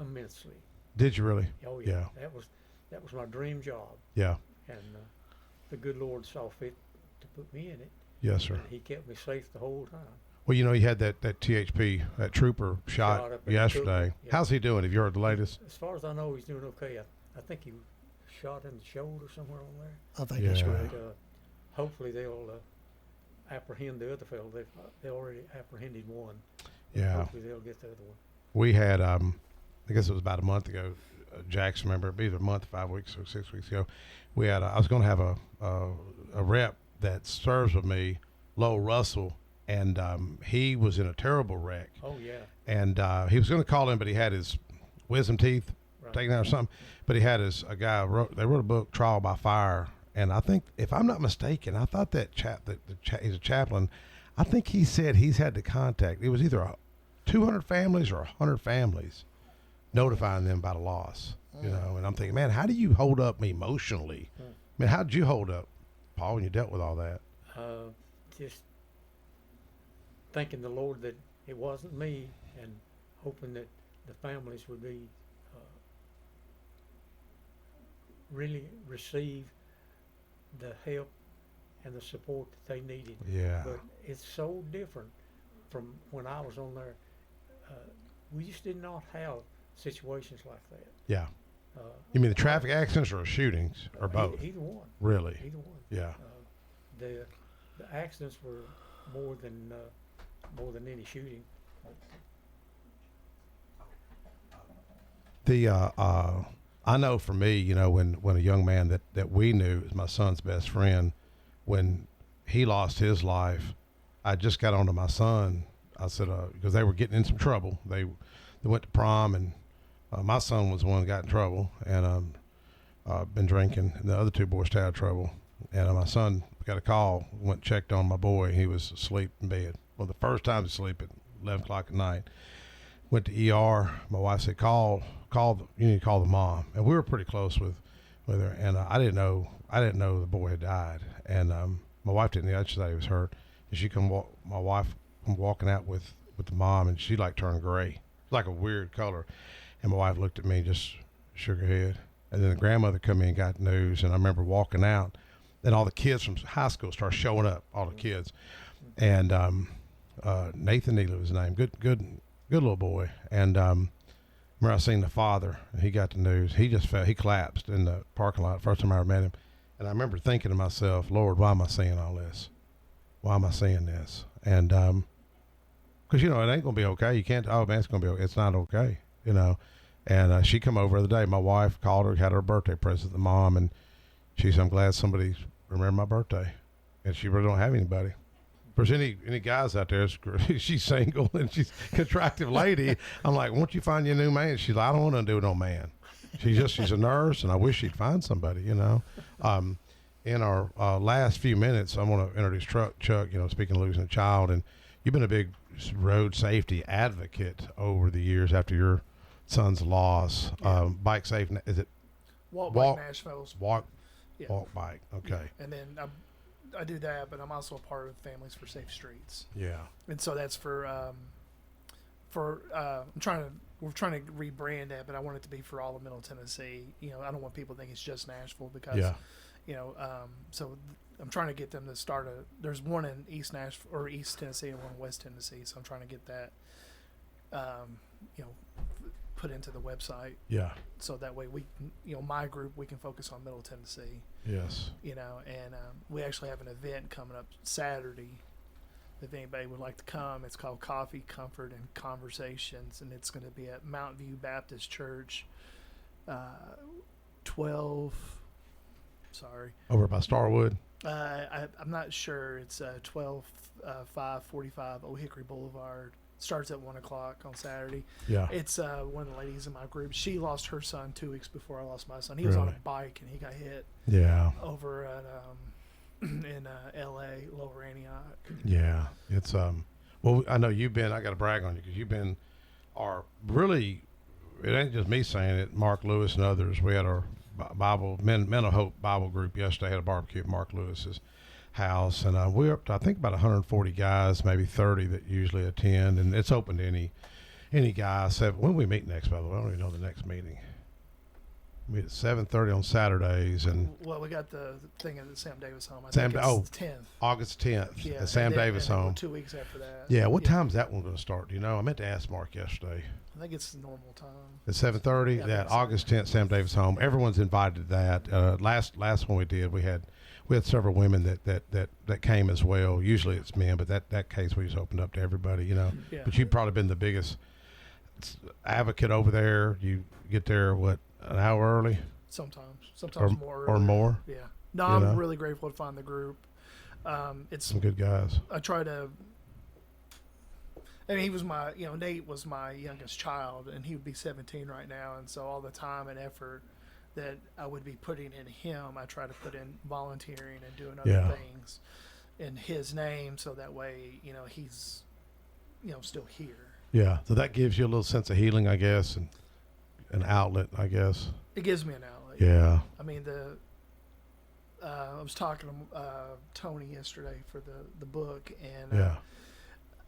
Immensely. Did you really? Oh yeah. That was my dream job. Yeah. And the good Lord saw fit to put me in it. Yes, sir. And he kept me safe the whole time. Well, you had that THP, that trooper shot yesterday. Yeah. How's he doing? Have you heard the latest? As far as I know, he's doing okay. I think he was shot in the shoulder somewhere on there. I think that's right. Hopefully they'll apprehend the other fellow. They already apprehended one. Yeah. Hopefully they'll get the other one. We had, I guess it was about a month ago, Jackson, remember, either a month, 5 weeks or 6 weeks ago, we had, I was going to have a rep that serves with me, Lowell Russell, and he was in a terrible wreck. Oh, yeah. And he was going to call in, but he had his wisdom teeth taken out or something. But he had they wrote a book, Trial by Fire. And I think, if I'm not mistaken, I thought that he's a chaplain. I think he said he's had to contact, it was either 200 families or 100 families, notifying them about a loss. And I'm thinking, man, how do you hold up emotionally? I mean, how did you hold up, Paul, when you dealt with all that? Just thanking the Lord that it wasn't me, and hoping that the families would be really receive the help and the support that they needed. Yeah. But it's so different from when I was on there. We just did not have situations like that. Yeah. You mean the traffic accidents or shootings or both? Either one. Really? Either one. Yeah. The accidents were more than any shooting. I know for me, you know, when a young man that we knew is my son's best friend, when he lost his life, I just got onto my son. I said, because they were getting in some trouble. They went to prom, and my son was the one that got in trouble, and been drinking, and the other two boys stayed out of trouble. And my son got a call, went and checked on my boy. He was asleep in bed. Well, the first time to sleep at 11 o'clock at night. Went to ER. My wife said, you need to call the mom. And we were pretty close with her. And I didn't know the boy had died. And my wife didn't know. She thought he was hurt. And my wife come walking out with the mom, and she like turned gray, like a weird color. And my wife looked at me and just shook her head. And then the grandmother come in and got news. And I remember walking out, and all the kids from high school started showing up, all the kids. And Nathan Neely was his name. Good little boy. And remember I seen the father, and he got the news. He just he collapsed in the parking lot, first time I ever met him. And I remember thinking to myself, Lord, why am I seeing all this? Why am I seeing this? And because, you know, it ain't going to be okay. You can't, oh, man, it's going to be okay. It's not okay, you know. And she come over the other day. My wife called her, had her birthday present, the mom, and she said, I'm glad somebody remembered my birthday. And she really don't have anybody. If there's any guys out there, she's single and she's a contractive lady. I'm like, won't you find your new man? She's like, I don't want to do no man. She's a nurse, and I wish she'd find somebody, you know. In our last few minutes, I want to introduce Chuck, you know, speaking of losing a child. And you've been a big road safety advocate over the years after your son's loss. Bike safe, is it? Walk Bike Nashville's. Walk Yeah. Bike, okay. Yeah. And then I do that, but I'm also a part of Families for Safe Streets. Yeah. And so that's we're trying to rebrand that, but I want it to be for all of Middle Tennessee. You know, I don't want people to think it's just Nashville because, you know, so I'm trying to get them to start there's one in East Nashville or East Tennessee and one in West Tennessee. So I'm trying to get that, you know, put into the website. Yeah. So that way we, you know, my group, we can focus on Middle Tennessee. Yes. You know, and we actually have an event coming up Saturday. If anybody would like to come, it's called Coffee, Comfort, and Conversations, and it's going to be at Mount View Baptist Church, 12. Sorry. Over by Starwood. I'm not sure. It's 545 Old Hickory Boulevard. Starts at 1 o'clock on Saturday. Yeah. It's one of the ladies in my group. She lost her son 2 weeks before I lost my son. He was on a bike and he got hit. Yeah. Over at in L.A., Lower Antioch. Yeah, it's well, I know you've been. I got to brag on you because you've been our really. It ain't just me saying it. Mark Lewis and others. We had our Men of Hope Bible group yesterday. Had a barbecue at Mark Lewis's house, and we're up to I think about 140 guys, maybe 30 that usually attend, and it's open to any guy. When we meet next, by the way, I don't even know the next meeting. We meet at 7:30 on Saturdays, and well, we got the thing at the Sam Davis home. I think it's 10th, August 10th, yeah, at Sam Davis home. 2 weeks after that. Yeah, what time's that one going to start? Do you know? I meant to ask Mark yesterday. I think it's the normal time. At 7:30, that August 10th, Sam Davis home. Everyone's invited to that. Last one we did, we had several women that came as well. Usually it's men, but that case we just opened up to everybody, you know. Yeah. But you've probably been the biggest advocate over there. You get there an hour early? Sometimes more. Or more? Yeah. No, I'm really grateful to find the group. It's some good guys. I try to. I mean, he was Nate was my youngest child, and he would be 17 right now, and so all the time and effort that I would be putting in him, I try to put in volunteering and doing other things in his name, so that way, you know, he's, you know, still here. Yeah, so that gives you a little sense of healing, I guess, and an outlet, I guess. It gives me an outlet. Yeah. I mean, I was talking to Tony yesterday for the book, and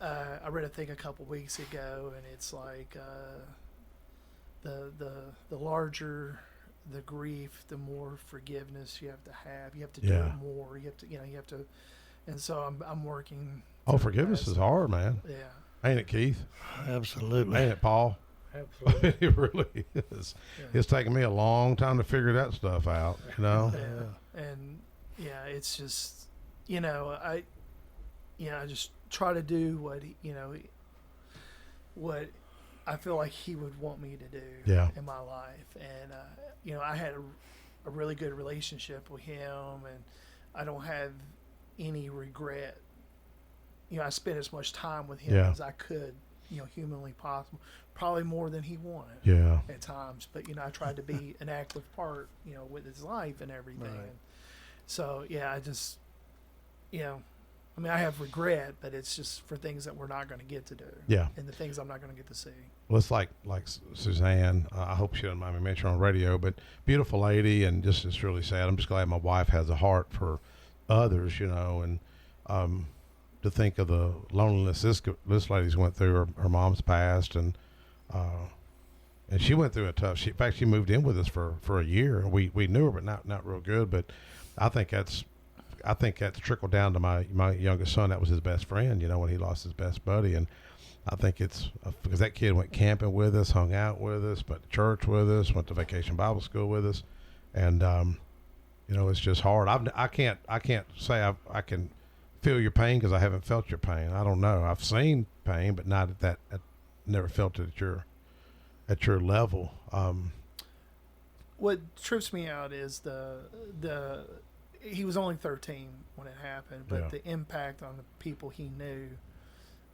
I read a thing a couple weeks ago, and it's like the larger the grief, the more forgiveness you have to have. You have to do it more. You have to, and so I'm working. Oh, forgiveness is hard, man. Yeah. Ain't it, Keith? Absolutely. Ain't it, Paul? Absolutely. It really is. Yeah. It's taken me a long time to figure that stuff out, you know? Yeah. And it's just, I just try to do what I feel like he would want me to do in my life. And, you know, I had a really good relationship with him, and I don't have any regret. You know, I spent as much time with him as I could, you know, humanly possible. Probably more than he wanted at times. But, you know, I tried to be an active part, you know, with his life and everything. Right. And so, yeah, I just, you know, I mean, I have regret, but it's just for things that we're not going to get to do. Yeah. And the things I'm not going to get to see. Well, it's like Suzanne. I hope she doesn't mind me mentioning on radio, but beautiful lady, and just it's really sad. I'm just glad my wife has a heart for others, you know, and to think of the loneliness this lady's went through. Her mom's passed, and she went through a tough. In fact, she moved in with us for a year. We knew her, but not real good. But I think that's trickled down to my youngest son. That was his best friend, you know, when he lost his best buddy. And I think it's because that kid went camping with us, hung out with us, went to church with us, went to vacation Bible school with us. And, you know, it's just hard. I can't say I can feel your pain because I haven't felt your pain. I don't know. I've seen pain, but not at that. I never felt it at your level. What trips me out is he was only 13 when it happened, but the impact on the people he knew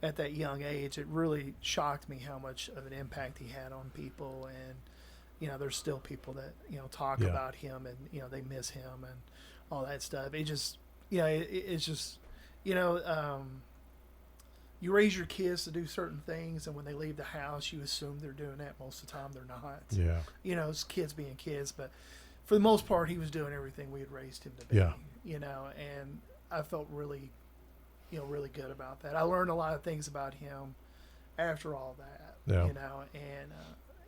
at that young age, it really shocked me how much of an impact he had on people. And, you know, there's still people that, you know, talk about him and, you know, they miss him and all that stuff. It just, you know, it's just, you know, you raise your kids to do certain things, and when they leave the house, you assume they're doing that. Most of the time, they're not. Yeah. You know, it's kids being kids, but for the most part, he was doing everything we had raised him to be. Yeah. You know, and I felt really, you know, really good about that. I learned a lot of things about him after all that. Yeah. You know, and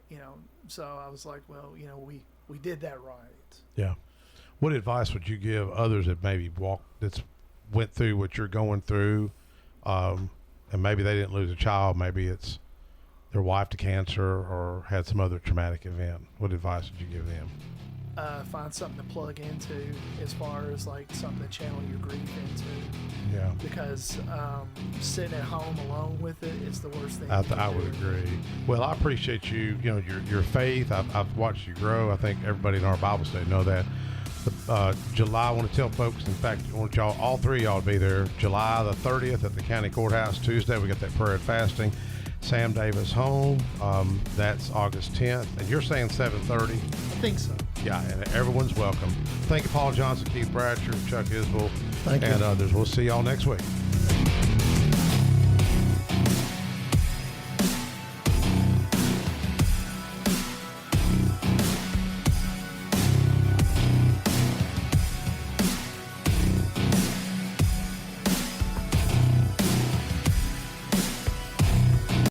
you know, so I was like, well, you know, we did that right. Yeah. What advice would you give others that maybe went through what you're going through, and maybe they didn't lose a child, maybe it's their wife to cancer or had some other traumatic event? What advice would you give them? Find something to plug into as far as like something to channel your grief into. Yeah. Because sitting at home alone with it is the worst thing. I would agree. Well, I appreciate you. You know, your faith. I've watched you grow. I think everybody in our Bible study know that. July, I want to tell folks, in fact, I want y'all, all three of y'all to be there. July the 30th at the county courthouse. Tuesday, we got that prayer and fasting. Sam Davis home. That's August 10th. And you're saying 7:30? I think so. Yeah, and everyone's welcome. Thank you, Paul Johnson, Keith Bradsher, Chuck Isbell, Thank you. and others. We'll see y'all next week.